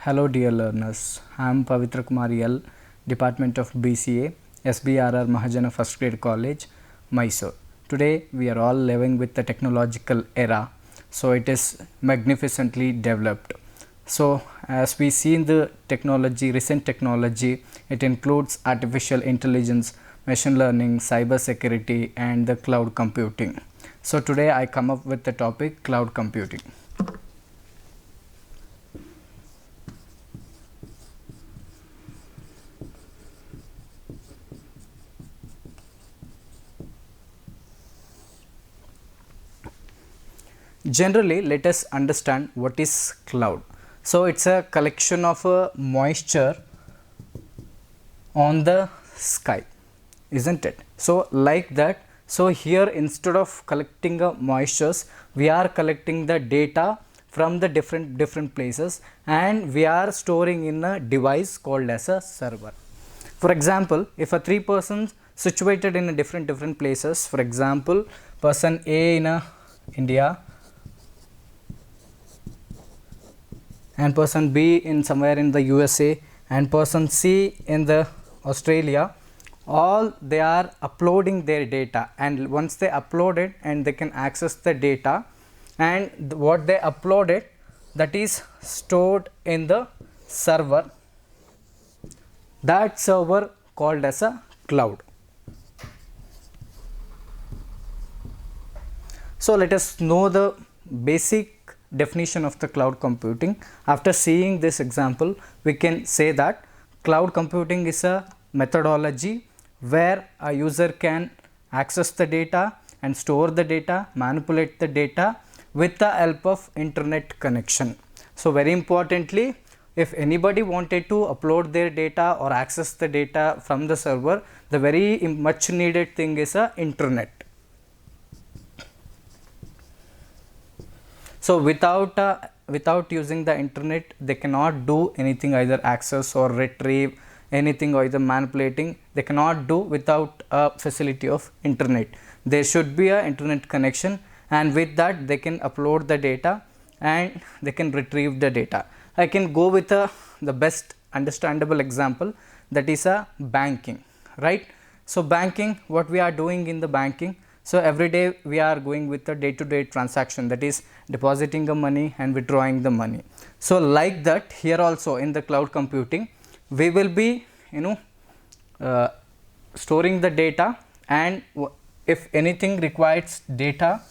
Hello dear learners, I am Pavitra Kumari L, Department of BCA, SBRR Mahajana First Grade College, Mysuru. Today we are all living with the technological era, so it is magnificently developed. So as we see in the technology, recent technology, it includes artificial intelligence, machine learning, cyber security and the cloud computing. So today I come up with the topic cloud computing. Generally, let us understand what is cloud. So it's a collection of moisture on the sky, isn't it? So like that, so here instead of collecting moistures, we are collecting the data from the different places and we are storing in a device called as a server. For example, if a three persons situated in a different places, for example, person A in India and person B in somewhere in the USA and person C in the Australia, all they are uploading their data, and once they upload it and they can access the data, and what they uploaded, that is stored in the server, that server called as a cloud. So let us know the basic definition of the cloud computing. After seeing this example, we can say that cloud computing is a methodology where a user can access the data and store the data, manipulate the data with the help of internet connection. So very importantly, if anybody wanted to upload their data or access the data from the server, the very much needed thing is a internet. So without using the internet, they cannot do anything, either access or retrieve anything or either manipulating. They cannot do without a facility of internet. There should be a internet connection, and with that they can upload the data and they can retrieve the data. I can go with the best understandable example, that is a banking, right? So banking, what we are doing in the banking, so every day we are going with a day-to-day transaction, that is depositing the money and withdrawing the money. So like that, here also in the cloud computing, we will be storing the data, and if anything requires data,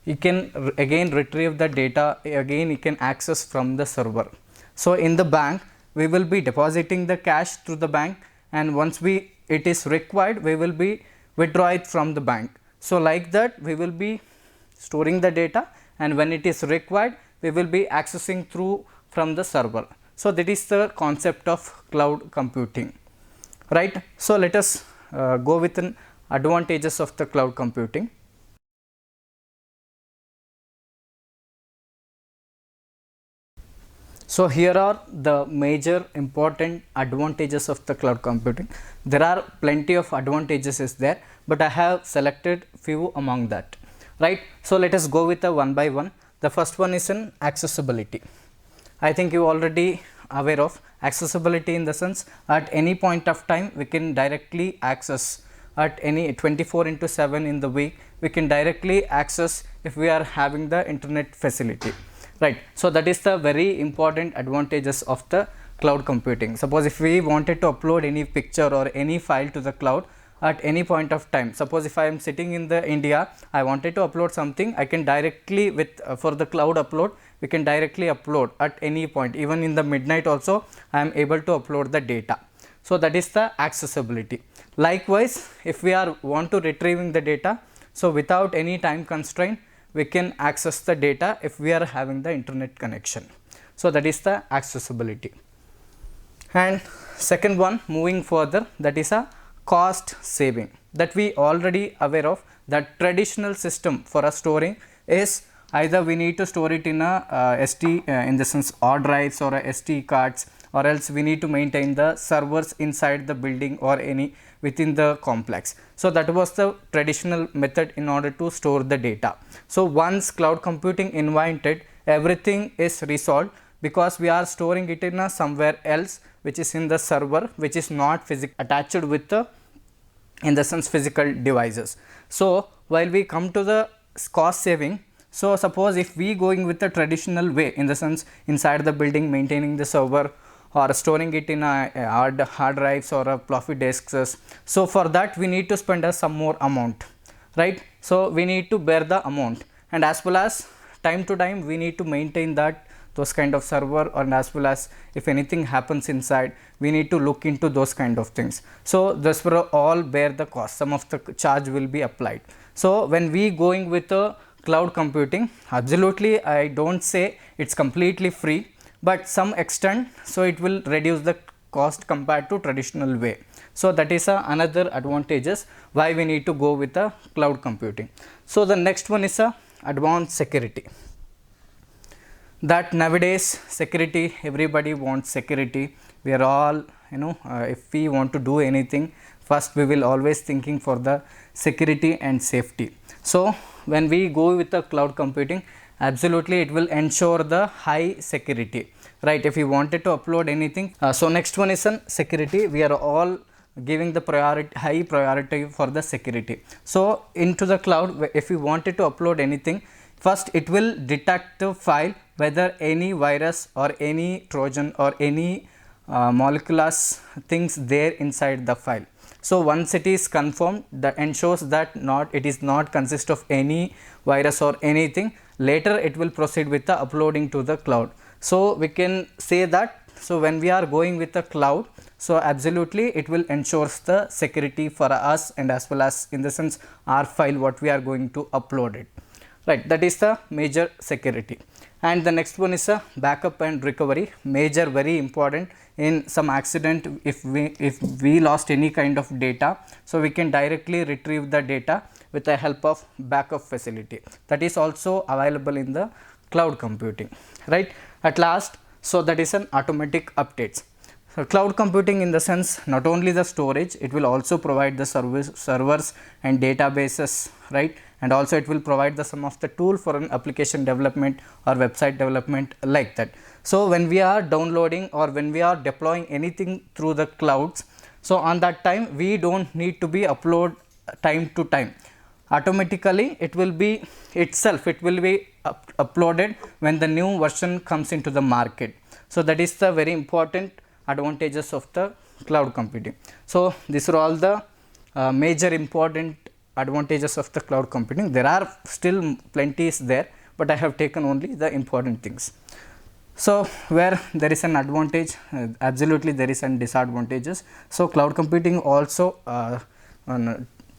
you can again retrieve the data, again you can access from the server. So in the bank, we will be depositing the cash through the bank, and once it is required, we will be withdraw it from the bank. So like that, we will be storing the data, and when it is required, we will be accessing through from the server. So that is the concept of cloud computing, right? So let us go with an advantages of the cloud computing. So here are the major important advantages of the cloud computing. There are plenty of advantages is there, but I have selected few among that, right? So let us go with a one by one. The first one is an accessibility. I think you already aware of accessibility, in the sense at any point of time we can directly access, at any 24/7 in the week we can directly access if we are having the internet facility, right? So that is the very important advantages of the cloud computing. Suppose if we wanted to upload any picture or any file to the cloud at any point of time, suppose if I am sitting in the India, I wanted to upload something, I can directly with for the cloud upload, we can directly upload at any point, even in the midnight also I am able to upload the data. So that is the accessibility. Likewise, if we want to retrieving the data, so without any time constraint, we can access the data if we are having the internet connection. So that is the accessibility. And second one, moving further, that is a cost saving, that we already aware of. That traditional system for a storing is either we need to store it in a in the sense hard drives or a SD cards, or else we need to maintain the servers inside the building or any within the complex. So that was the traditional method in order to store the data. So once cloud computing invented, everything is resolved. because we are storing it in a somewhere else, which is in the server, which is not attached with the, in the sense, physical devices. So while we come to the cost saving, so suppose if we going with the traditional way, in the sense inside the building maintaining the server or storing it in a hard drives or a floppy disks, so for that we need to spend some more amount, right? So we need to bear the amount, and as well as time to time we need to maintain that those kind of server, and as well as if anything happens inside, we need to look into those kind of things. So this will all bear the cost, some of the charge will be applied. So when we going with a cloud computing, absolutely I don't say it's completely free, but some extent, so it will reduce the cost compared to traditional way. So that is another advantages why we need to go with the cloud computing. So the next one is advanced security. That nowadays security, everybody wants security. We are all, if we want to do anything, first we will always thinking for the security and safety. So when we go with the cloud computing, absolutely it will ensure the high security, right? If you wanted to upload anything, so next one is security. We are all giving the high priority for the security. So into the cloud, if you wanted to upload anything, first it will detect the file whether any virus or any trojan or any molecular things there inside the file. So once it is confirmed, that ensures that it is not consist of any virus or anything, later it will proceed with the uploading to the cloud. So we can say that, so when we are going with the cloud, so absolutely it will ensures the security for us, and as well as in the sense our file what we are going to upload it, right? That is the major security. And the next one is a backup and recovery, major, very important. In some accident, if we lost any kind of data, so we can directly retrieve the data with the help of backup facility. That is also available in the cloud computing, right? At last, so that is an automatic updates. So cloud computing, in the sense, not only the storage, it will also provide the servers and databases, right? And also it will provide the some of the tool for an application development or website development, like that. So when we are downloading or when we are deploying anything through the clouds, so on that time we don't need to be upload time to time. Automatically it will be uploaded when the new version comes into the market. So that is the very important advantages of the cloud computing. So these are all the major important advantages of the cloud computing. There are still plenty is there, but I have taken only the important things. So where there is an advantage, absolutely there is an disadvantages. So cloud computing also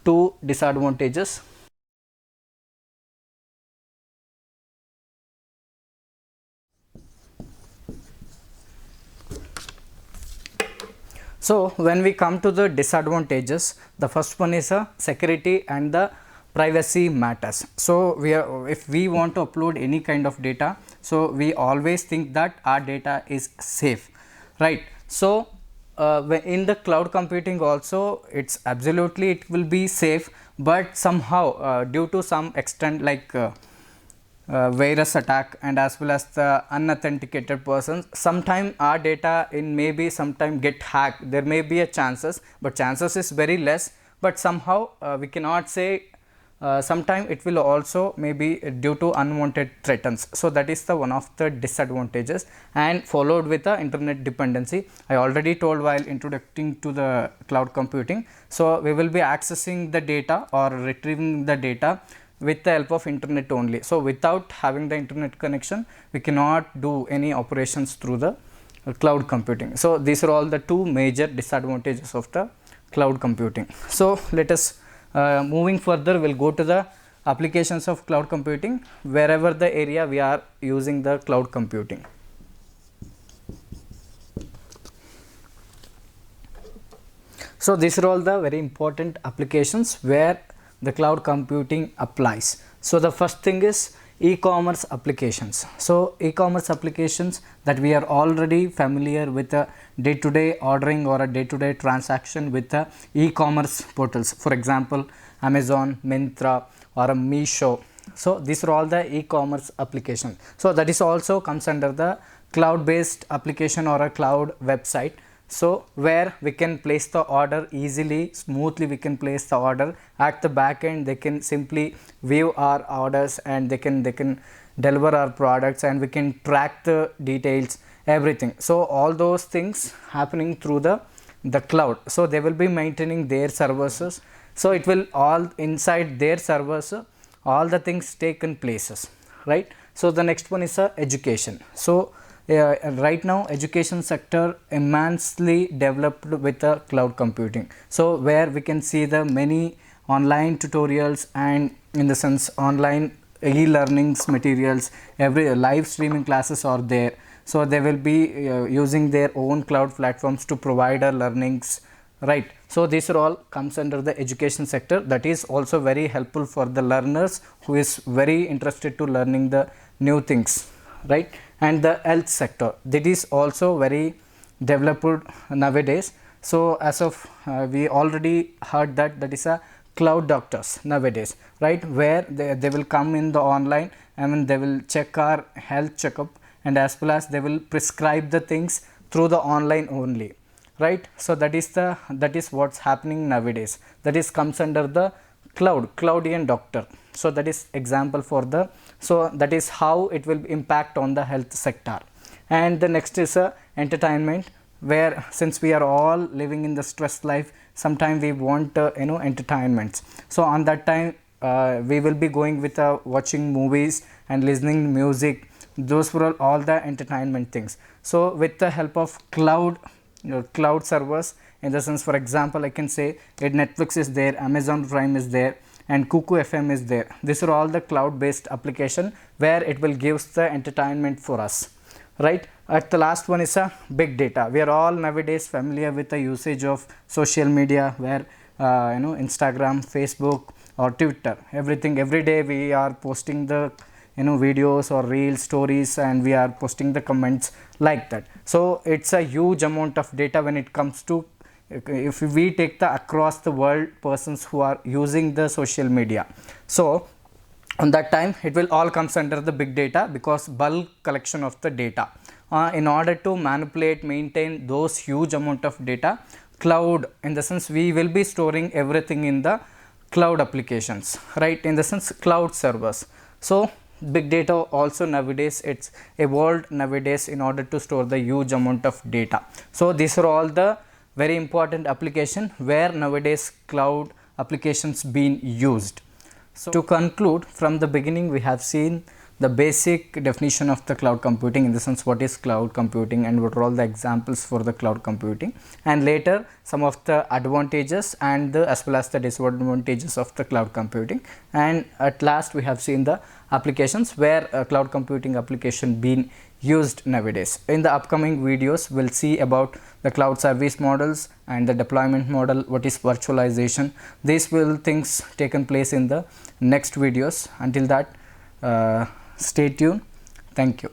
two disadvantages. So when we come to the disadvantages, the first one is security and the privacy matters. So if we want to upload any kind of data, so we always think that our data is safe, right? So in the cloud computing also, it's absolutely it will be safe, but somehow due to some extent, like virus attack and as well as the unauthenticated persons, sometime our data in maybe sometime get hacked. There may be a chances, but chances is very less, but somehow we cannot say sometime it will also maybe due to unwanted threats. So that is the one of the disadvantages, and followed with the internet dependency. I already told while introducing to the cloud computing. So we will be accessing the data or retrieving the data with the help of internet only. So without having the internet connection, we cannot do any operations through the cloud computing. So these are all the two major disadvantages of the cloud computing. So let us moving further, we'll go to the applications of cloud computing wherever the area we are using the cloud computing. So these are all the very important applications where the cloud computing applies. So the first thing is e-commerce applications. So e-commerce applications that we are already familiar with the day-to-day ordering or a day-to-day transaction with the e-commerce portals. For example, Amazon, Myntra or a Mysuru. So these are all the e-commerce applications. So that is also comes under the cloud based application or a cloud website. So where we can place the order easily, smoothly we can place the order. At the back end they can simply view our orders and they can deliver our products, and we can track the details, everything. So all those things happening through the cloud. So they will be maintaining their servers, so it will all inside their servers, all the things taken places, right? So the next one is education. So right now education sector immensely developed with cloud computing. So where we can see the many online tutorials and in the sense online e-learnings materials, every live streaming classes are there. So they will be using their own cloud platforms to provide learnings, right? So these are all comes under the education sector. That is also very helpful for the learners who is very interested to learning the new things, right? And the health sector, that is also very developed nowadays. So as of we already heard that is a cloud doctors nowadays, right? Where they will come in the online, I mean they will check our health checkup, and as well as they will prescribe the things through the online only, right? So that is what's happening nowadays. That is comes under the cloudian doctor. So that is example for the, so that is how it will impact on the health sector. And the next is entertainment, where since we are all living in the stress life, sometimes we want entertainments. So on that time we will be going with watching movies and listening music. Those were all the entertainment things. So with the help of cloud servers, in the sense, for example, I can say Netflix is there, Amazon Prime is there, and Kuku FM is there. These are all the cloud based application where it will gives the entertainment for us, right? At the last one is a big data. We are all nowadays familiar with the usage of social media, where Instagram, Facebook or Twitter, everything, every day we are posting the videos or real stories, and we are posting the comments like that. So it's a huge amount of data when it comes to, if we take the across the world persons who are using the social media. So on that time it will all comes under the big data, because bulk collection of the data. In order to manipulate, maintain those huge amount of data, cloud, in the sense we will be storing everything in the cloud applications, right? In the sense cloud servers. So big data also nowadays it's evolved nowadays in order to store the huge amount of data. So these are all the very important application where nowadays cloud applications being used. So to conclude, from the beginning we have seen the basic definition of the cloud computing, in the sense what is cloud computing and what are all the examples for the cloud computing, and later some of the advantages and as well as the disadvantages of the cloud computing, and at last we have seen the applications where cloud computing application being used nowadays. In the upcoming videos we'll see about the cloud service models and the deployment model, what is virtualization. These will things taken place in the next videos. Until that, stay tuned. Thank you.